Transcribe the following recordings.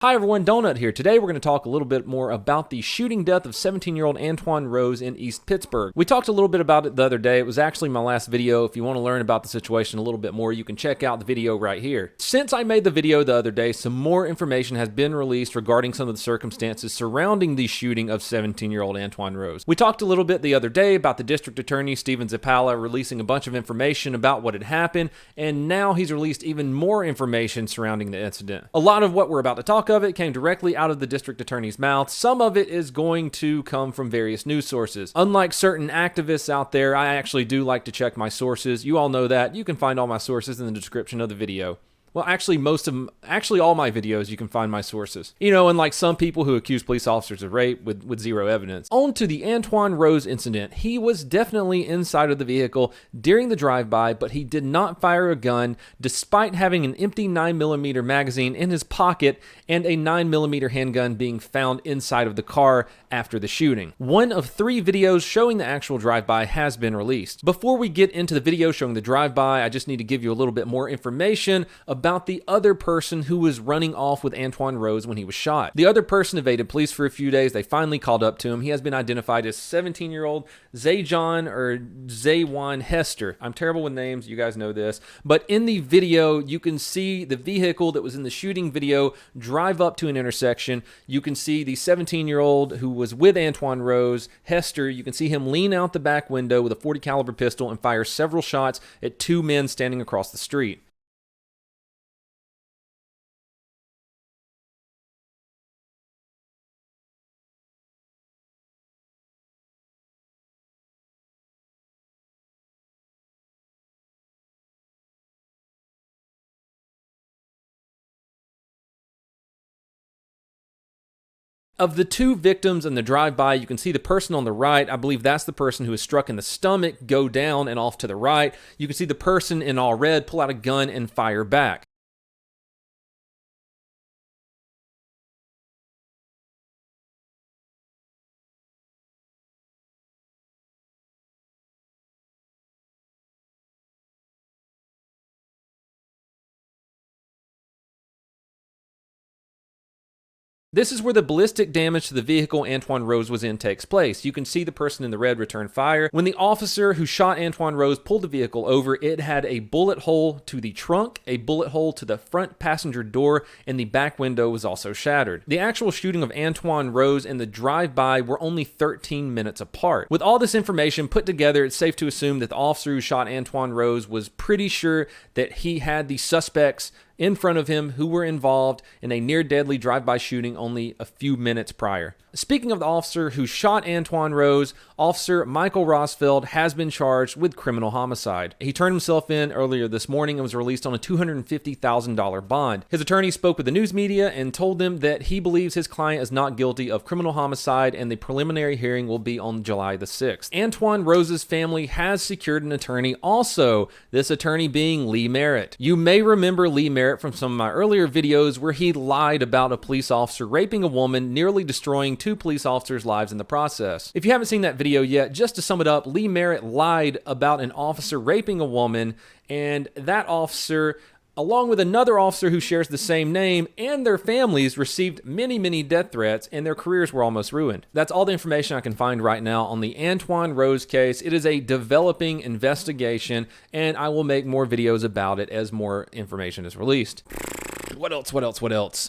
Hi everyone, Donut here. Today we're going to talk a little bit more about the shooting death of 17-year-old Antwon Rose in East Pittsburgh. We talked a little bit about it the other day. It was actually my last video. If you want to learn about the situation a little bit more, you can check out the video right here. Since I made the video the other day, some more information has been released regarding some of the circumstances surrounding the shooting of 17-year-old Antwon Rose. We talked a little bit the other day about the district attorney, Steven Zappala, releasing a bunch of information about what had happened, and now he's released even more information surrounding the incident. A lot of what we're about to talk of it came directly out of the district attorney's mouth. Some of it is going to come from various news sources. Unlike certain activists out there, I actually do like to check my sources. You all know that. You can find all my sources in the description of the video. Well, actually, all my videos, you can find my sources. You know, unlike some people who accuse police officers of rape with zero evidence. On to the Antwon Rose incident. He was definitely inside of the vehicle during the drive-by, but he did not fire a gun despite having an empty 9mm magazine in his pocket and a 9mm handgun being found inside of the car after the shooting. One of 3 videos showing the actual drive-by has been released. Before we get into the video showing the drive-by, I just need to give you a little bit more information about the other person who was running off with Antwon Rose when he was shot. The other person evaded police for a few days. They finally called up to him. He has been identified as 17-year-old Zajuan Hester. I'm terrible with names. You guys know this. But in the video, you can see the vehicle that was in the shooting video drive up to an intersection. You can see the 17-year-old who was with Antwon Rose, Hester. You can see him lean out the back window with a .40 caliber pistol and fire several shots at 2 men standing across the street. Of the 2 victims in the drive-by, you can see the person on the right. I believe that's the person who was struck in the stomach, go down and off to the right. You can see the person in all red pull out a gun and fire back. This is where the ballistic damage to the vehicle Antwon Rose was in takes place. You can see the person in the red return fire. When the officer who shot Antwon Rose pulled the vehicle over, it had a bullet hole to the trunk, a bullet hole to the front passenger door, and the back window was also shattered. The actual shooting of Antwon Rose and the drive-by were only 13 minutes apart. With all this information put together, it's safe to assume that the officer who shot Antwon Rose was pretty sure that he had the suspects in front of him who were involved in a near-deadly drive-by shooting only a few minutes prior. Speaking of the officer who shot Antwon Rose, Officer Michael Rosfeld has been charged with criminal homicide. He turned himself in earlier this morning and was released on a $250,000 bond. His attorney spoke with the news media and told them that he believes his client is not guilty of criminal homicide and the preliminary hearing will be on July the 6th. Antwon Rose's family has secured an attorney also, this attorney being Lee Merritt. You may remember Lee Merritt from some of my earlier videos where he lied about a police officer raping a woman, nearly destroying 2 police officers' lives in the process. If you haven't seen that video yet, just to sum it up, Lee Merritt lied about an officer raping a woman, and that officer, along with another officer who shares the same name, and their families received many death threats, and their careers were almost ruined. That's all the information I can find right now on the Antwon Rose case. It is a developing investigation, and I will make more videos about it as more information is released. What else?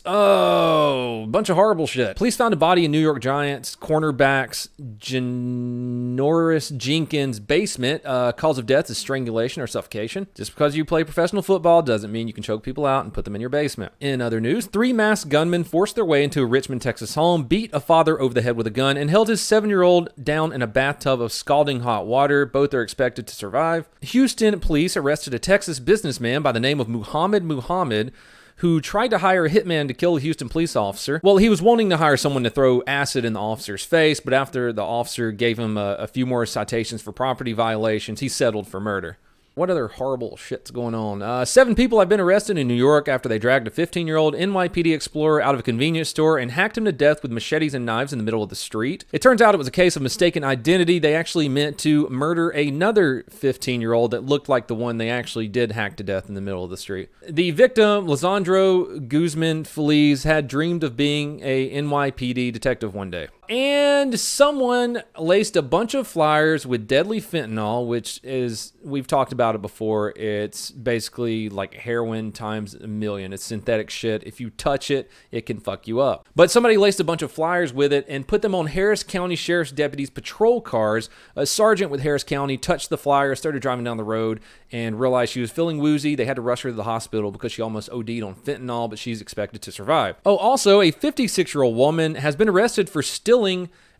Oh, bunch of horrible shit. Police found a body in New York Giants cornerback's Janoris Jenkins' basement. Cause of death is strangulation or suffocation. Just because you play professional football doesn't mean you can choke people out and put them in your basement. In other news, 3 masked gunmen forced their way into a Richmond, Texas home, beat a father over the head with a gun, and held his 7-year-old down in a bathtub of scalding hot water. Both are expected to survive. Houston police arrested a Texas businessman by the name of Muhammad, who tried to hire a hitman to kill a Houston police officer. Well, he was wanting to hire someone to throw acid in the officer's face, but after the officer gave him a few more citations for property violations, he settled for murder. What other horrible shit's going on? 7 people have been arrested in New York after they dragged a 15-year-old NYPD explorer out of a convenience store and hacked him to death with machetes and knives in the middle of the street. It turns out it was a case of mistaken identity. They actually meant to murder another 15-year-old that looked like the one they actually did hack to death in the middle of the street. The victim, Lisandro Guzman Feliz, had dreamed of being a NYPD detective one day. And someone laced a bunch of flyers with deadly fentanyl, which is, we've talked about it before, it's basically like heroin times a million. It's synthetic shit. If you touch it, it can fuck you up. But somebody laced a bunch of flyers with it and put them on Harris County Sheriff's deputies' patrol cars. A sergeant with Harris County touched the flyer, started driving down the road, and realized she was feeling woozy. They had to rush her to the hospital because she almost OD'd on fentanyl, but she's expected to survive. Oh, also, a 56-year-old woman has been arrested for stealing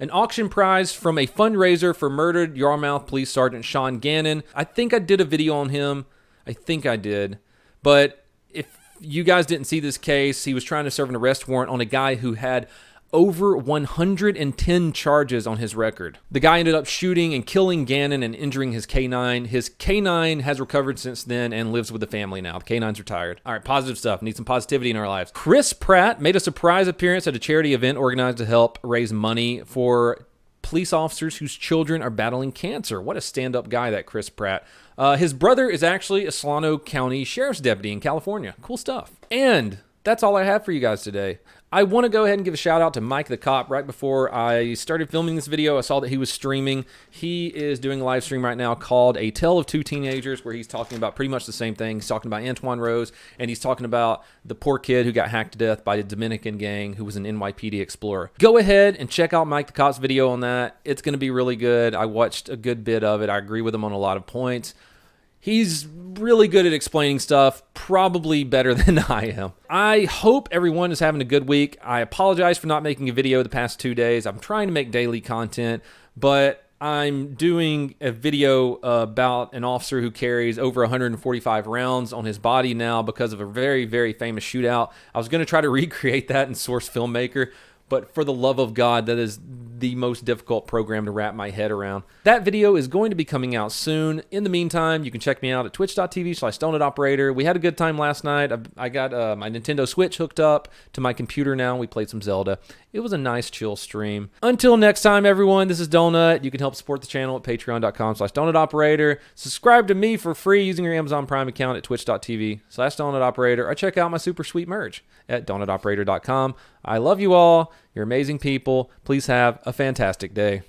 an auction prize from a fundraiser for murdered Yarmouth Police Sergeant Sean Gannon. I think I did a video on him. I think I did. But if you guys didn't see this case, he was trying to serve an arrest warrant on a guy who had over 110 charges on his record. The guy ended up shooting and killing Gannon and injuring his canine. His canine has recovered since then and lives with the family now. The canine's retired. All right, positive stuff. Need some positivity in our lives. Chris Pratt made a surprise appearance at a charity event organized to help raise money for police officers whose children are battling cancer. What a stand-up guy, that Chris Pratt. His brother is actually a Solano County Sheriff's Deputy in California. Cool stuff. And that's all I have for you guys today. I want to go ahead and give a shout out to Mike the Cop. Right before I started filming this video, I saw that he was streaming. He is doing a live stream right now called A Tale of Two Teenagers, where he's talking about pretty much the same thing. He's talking about Antwon Rose, and he's talking about the poor kid who got hacked to death by a Dominican gang who was an NYPD explorer. Go ahead and check out Mike the Cop's video on that. It's going to be really good. I watched a good bit of it. I agree with him on a lot of points. He's really good at explaining stuff, probably better than I am. I hope everyone is having a good week. I apologize for not making a video the past 2 days. I'm trying to make daily content, but I'm doing a video about an officer who carries over 145 rounds on his body now because of a very, very famous shootout. I was going to try to recreate that in Source Filmmaker, but for the love of God, that is the most difficult program to wrap my head around. That video is going to be coming out soon. In the meantime, you can check me out at twitch.tv/StonedOperator. We had a good time last night. I got my Nintendo Switch hooked up to my computer now. We played some Zelda. It was a nice, chill stream. Until next time, everyone, this is Donut. You can help support the channel at patreon.com/DonutOperator. Subscribe to me for free using your Amazon Prime account at twitch.tv/DonutOperator. Or check out my super sweet merch at donutoperator.com. I love you all. You're amazing people. Please have a fantastic day.